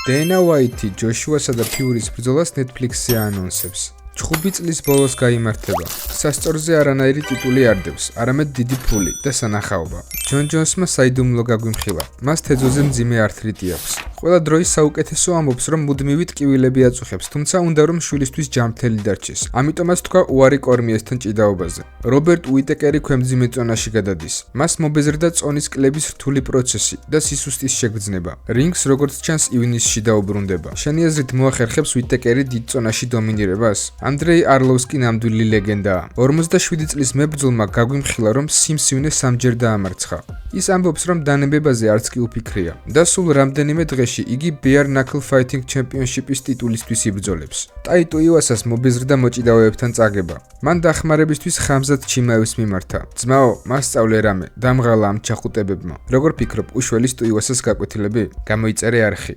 დენა უაითი ჯოშუასა და ფიურის ბრძოლას Netflix-ზე აანონსებს. 5 წლის ბოლოს გაიმართება. სასწორზე არანაირი ტიტული არ დევს, არამედ დიდი ფული და სანახაობა. ჯონ ჯონსმა საიდუმლო გაგვიმხილა. მას თეძოზე მძიმე ართრიტი აქვს. ყველა დროის საუკეთესო ამბობს, რომ მუდმივი ტკივილები აწუხებს, თუმცა უნდა რომ შვილისთვის ჯანმრთელი დარჩეს. ამიტომაც თქვა უარი კორმიესთან ჭიდაობაზე. რობერტ უიტეკერი ქვემძიმე წონაში გადადის. მას მობეზრდა წონის კლების რთული პროცესი და სისუსტის შეგრძნება. რინგს როგორც ჩანს ივნისში დაუბრუნდება. შენი აზრით მოახერხებს უიტეკერი დიდ წონაში დომინირებას? ანდრეი არლოვსკი ნამდვილი ლეგენდაა. 47 წლის მებრძოლმა გაგვიმხილა, რომ სიმსივნე სამჯერ დაამარცხა. ის ამბობს, რომ დანებებაზე არც კი უფიქრია და სულ რამდენიმე დღეში იგი Bare Knuckle Fighting Championship-ის ტიტულისთვის იბრძოლებს. ტაიტო იუასას მობეზრდა მოჭიდავეებთან წაგება. მან დახმარებისთვის ხამზად ჩიმაევს მიმართა. ძმაო, მასწავლე რამე, დამღალა ამ ჩახუტებებმა. როგორ ფიქრობ, უშველის ტუიუასას გაკვეთილები? გამოიწერე არხი.